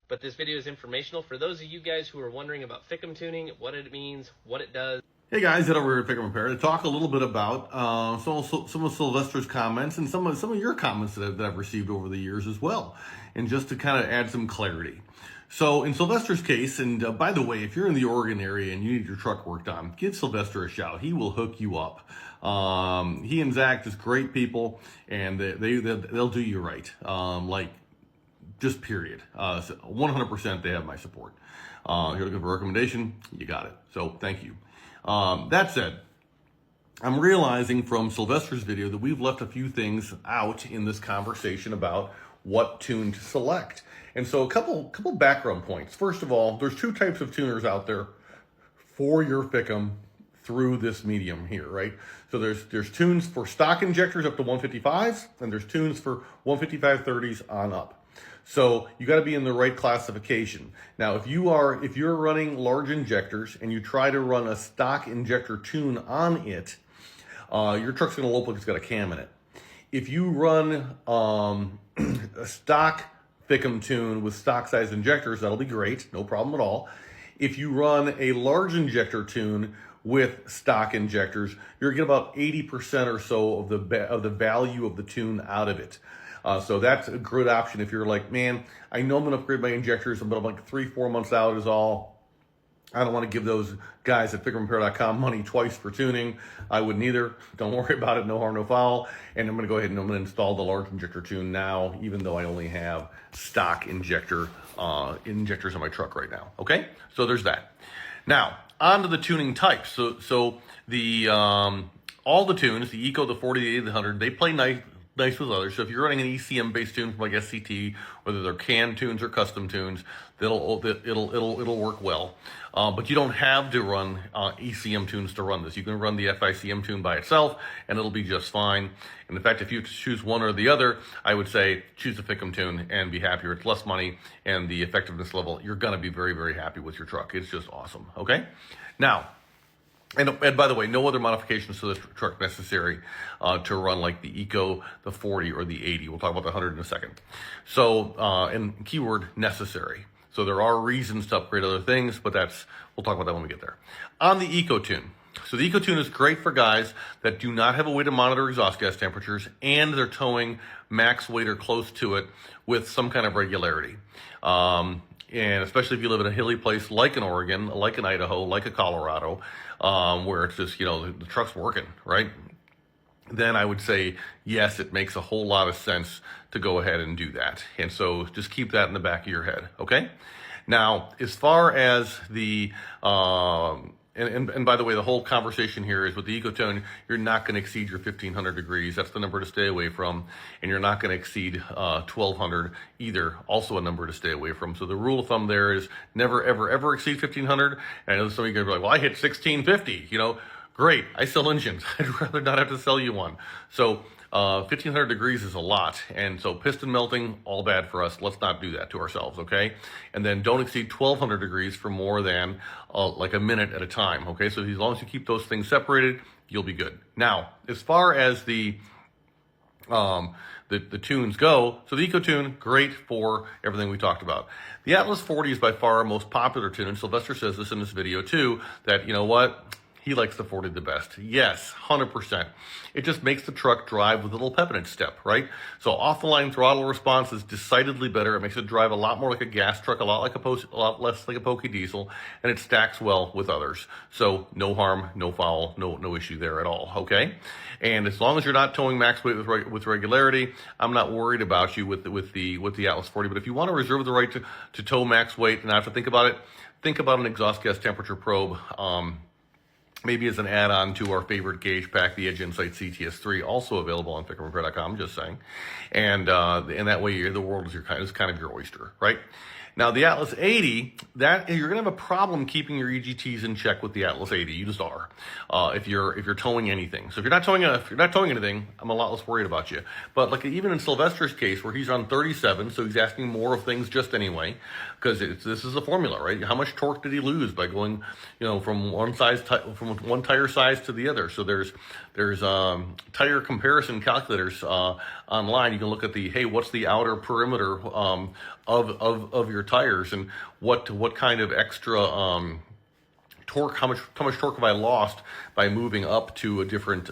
but this video is informational for those of you guys who are wondering about FICM tuning, what it means, what it does. Hey guys, Ed over here at FICM Repair to talk a little bit about some of Sylvester's comments and some of your comments that I've received over the years as well, and just to kind of add some clarity. So in Sylvester's case, and by the way, if you're in the Oregon area and you need your truck worked on, give Sylvester a shout. He will hook you up. He and Zach, just great people, and they'll do you right. Just period. 100% they have my support. You're looking for a recommendation, you got it. So thank you. That said, I'm realizing from Sylvester's video that we've left a few things out in this conversation about what tune to select. And so a couple background points. First of all, there's two types of tuners out there for your FICM through this medium here, right? So there's tunes for stock injectors up to 155s, and there's tunes for 155/30s on up. So you got to be in the right classification. Now, if you're running large injectors and you try to run a stock injector tune on it, your truck's going to look like it's got a cam in it. If you run a stock FICM tune with stock size injectors, that'll be great, no problem at all. If you run a large injector tune with stock injectors, you're going to get about 80% or so of the value of the tune out of it. So that's a good option if you're like, man, I know I'm going to upgrade my injectors, but I'm like 3-4 months out is all. I don't want to give those guys at FICMRepair.com money twice for tuning. I wouldn't either. Don't worry about it. No harm, no foul. And I'm going to go ahead and I'm going to install the large injector tune now, even though I only have stock injectors in my truck right now. Okay, so there's that. Now on to the tuning types. So the all the tunes, the Eco, the 40, the 80, the 100, they play nice with others. So if you're running an ECM-based tune from like SCT, whether they're canned tunes or custom tunes, it'll work well. But you don't have to run ECM tunes to run this. You can run the FICM tune by itself, and it'll be just fine. And in fact, if you choose one or the other, I would say choose the FICM tune and be happier. It's less money, and the effectiveness level, you're going to be very, very happy with your truck. It's just awesome. Okay? Now, and by the way, no other modifications to this truck necessary to run like the Eco, the 40, or the 80. We'll talk about the 100 in a second. So, and keyword necessary. So there are reasons to upgrade other things, but we'll talk about that when we get there. On the Eco Tune. So the Eco Tune is great for guys that do not have a way to monitor exhaust gas temperatures and they're towing max weight or close to it with some kind of regularity. And especially if you live in a hilly place like in Oregon, like in Idaho, like in Colorado, where it's just, the truck's working, right? Then I would say, yes, it makes a whole lot of sense to go ahead and do that. And so just keep that in the back of your head, okay? Now, as far as the, and by the way, the whole conversation here is with the Eco Tune, you're not going to exceed your 1500 degrees. That's the number to stay away from. And you're not going to exceed 1200 either. Also a number to stay away from. So the rule of thumb there is never, ever, ever exceed 1500. And I know some of you are going to be like, well, I hit 1650, Great, I sell engines. I'd rather not have to sell you one. So 1500 degrees is a lot. And so piston melting, all bad for us. Let's not do that to ourselves, okay? And then don't exceed 1200 degrees for more than like a minute at a time, okay? So as long as you keep those things separated, you'll be good. Now, as far as the tunes go, so the Eco Tune, great for everything we talked about. The Atlas 40 is by far our most popular tune. And Sylvester says this in this video too, that, you know what? He likes the 40 the best. Yes, 100%. It just makes the truck drive with a little pep in its step, right? So off-the-line throttle response is decidedly better. It makes it drive a lot more like a gas truck, a lot less like a pokey diesel, and it stacks well with others. So no harm, no foul, no issue there at all, okay? And as long as you're not towing max weight with regularity, I'm not worried about you with the Atlas 40. But if you want to reserve the right to tow max weight and not have to think about it, think about an exhaust gas temperature probe. Maybe as an add-on to our favorite gauge pack, the Edge Insight CTS3, also available on FICMRepair.com, just saying. And that way the world is kind of your oyster, right? Now the Atlas 80, that you're gonna have a problem keeping your EGTs in check with the Atlas 80. You just are. If you're towing anything. So if you're not towing anything, I'm a lot less worried about you. But like even in Sylvester's case, where he's on 37, so he's asking more of things just anyway, because this is a formula, right? How much torque did he lose by going, from one from one tire size to the other. So there's tire comparison calculators online. You can look at hey, what's the outer perimeter of your tires, and what kind of extra torque, how much torque have I lost by moving up to a different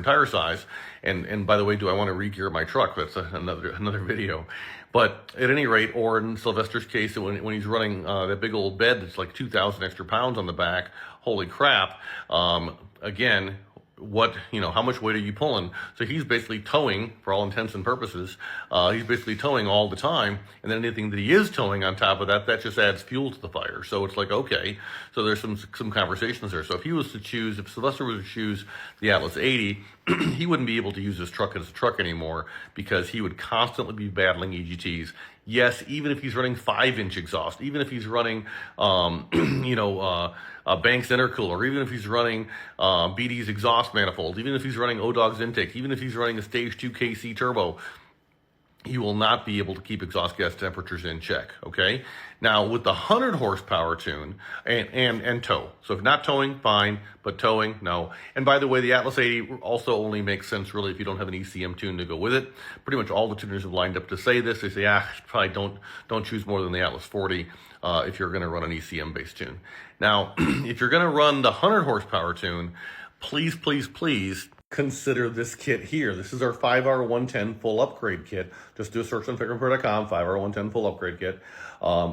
tire size? And by the way, do I want to re-gear my truck? That's another video. But at any rate, or in Sylvester's case, when he's running that big old bed that's like 2,000 extra pounds on the back, holy crap! Again, how much weight are you pulling? So he's basically towing, for all intents and purposes. He's basically towing all the time, and then anything that he is towing on top of that just adds fuel to the fire. So it's like, okay, so there's some conversations there. So if Sylvester was to choose the Atlas 80, he wouldn't be able to use this truck as a truck anymore, because he would constantly be battling EGTs. Yes, even if he's running 5-inch exhaust, even if he's running, Banks intercooler, even if he's running BD's exhaust manifold, even if he's running ODOG's intake, even if he's running a stage 2 KC turbo, he will not be able to keep exhaust gas temperatures in check, okay? Now, with the 100 horsepower tune and tow, so if not towing, fine, but towing, no. And by the way, the Atlas 80 also only makes sense really if you don't have an ECM tune to go with it. Pretty much all the tuners have lined up to say this. They say, probably don't choose more than the Atlas 40 if you're gonna run an ECM-based tune. Now, if you're gonna run the 100 horsepower tune, please, please, please, consider this kit here. This is our 5R110 full upgrade kit. Just do a search on FICMRepair.com, 5R110 full upgrade kit.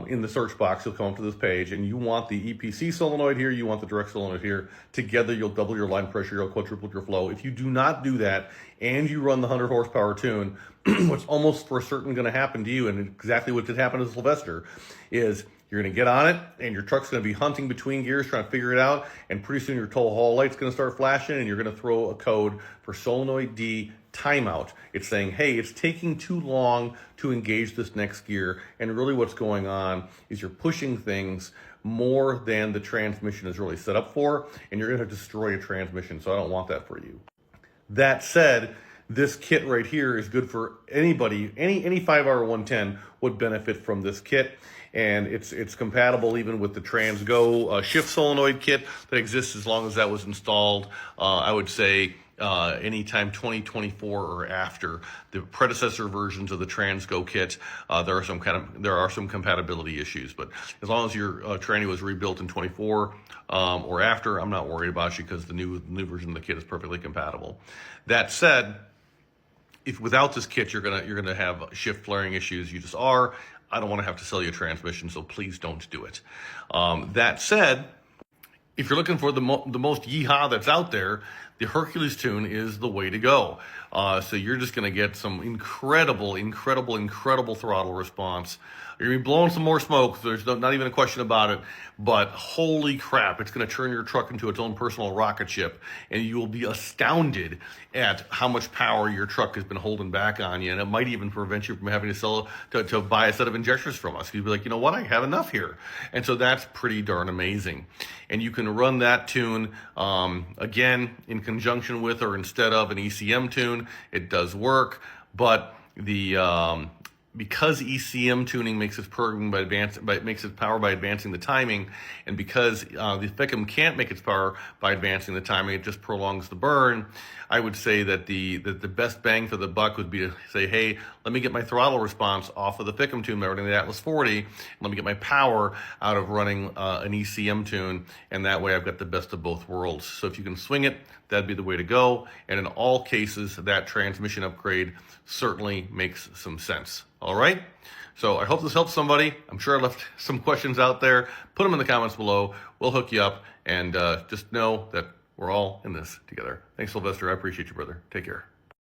In the search box, you'll come up to this page, and you want the EPC solenoid here, you want the direct solenoid here. Together, you'll double your line pressure, you'll quadruple your flow. If you do not do that, and you run the 100 horsepower tune, what's almost for certain going to happen to you, and exactly what did happen to Sylvester, is you're going to get on it, and your truck's going to be hunting between gears, trying to figure it out, and pretty soon your tow haul light's going to start flashing, and you're going to throw a code for solenoid D timeout. It's saying, hey, it's taking too long to engage this next gear, and really what's going on is you're pushing things more than the transmission is really set up for, and you're going to destroy a transmission, so I don't want that for you. That said, this kit right here is good for anybody. Any 5R110 would benefit from this kit, and it's compatible even with the TransGo shift solenoid kit that exists as long as that was installed. I would say anytime 2024 or after. The predecessor versions of the TransGo kit, there are some compatibility issues, but as long as your tranny was rebuilt in 24 or after, I'm not worried about you, because the new version of the kit is perfectly compatible. That said, if without this kit you're gonna have shift flaring issues, you just are. I don't want to have to sell you a transmission, so please don't do it. That said, if you're looking for the most yeehaw that's out there, the Hercules tune is the way to go. So you're just going to get some incredible throttle response. You're going to be blowing some more smoke. There's not even a question about it. But holy crap, it's going to turn your truck into its own personal rocket ship. And you will be astounded at how much power your truck has been holding back on you. And it might even prevent you from having to buy a set of injectors from us. You'd be like, you know what, I have enough here. And so that's pretty darn amazing. And you can run that tune, again, in conjunction with or instead of an ECM tune. It does work, but because ECM tuning makes its power by advancing the timing, and because the FICM can't make its power by advancing the timing, it just prolongs the burn. I would say that the best bang for the buck would be to say, hey, let me get my throttle response off of the FICM tune by running the Atlas 40, and let me get my power out of running an ECM tune, and that way I've got the best of both worlds. So if you can swing it, that'd be the way to go. And in all cases, that transmission upgrade certainly makes some sense. All right? So I hope this helps somebody. I'm sure I left some questions out there. Put them in the comments below. We'll hook you up. And just know that we're all in this together. Thanks, Sylvester. I appreciate you, brother. Take care.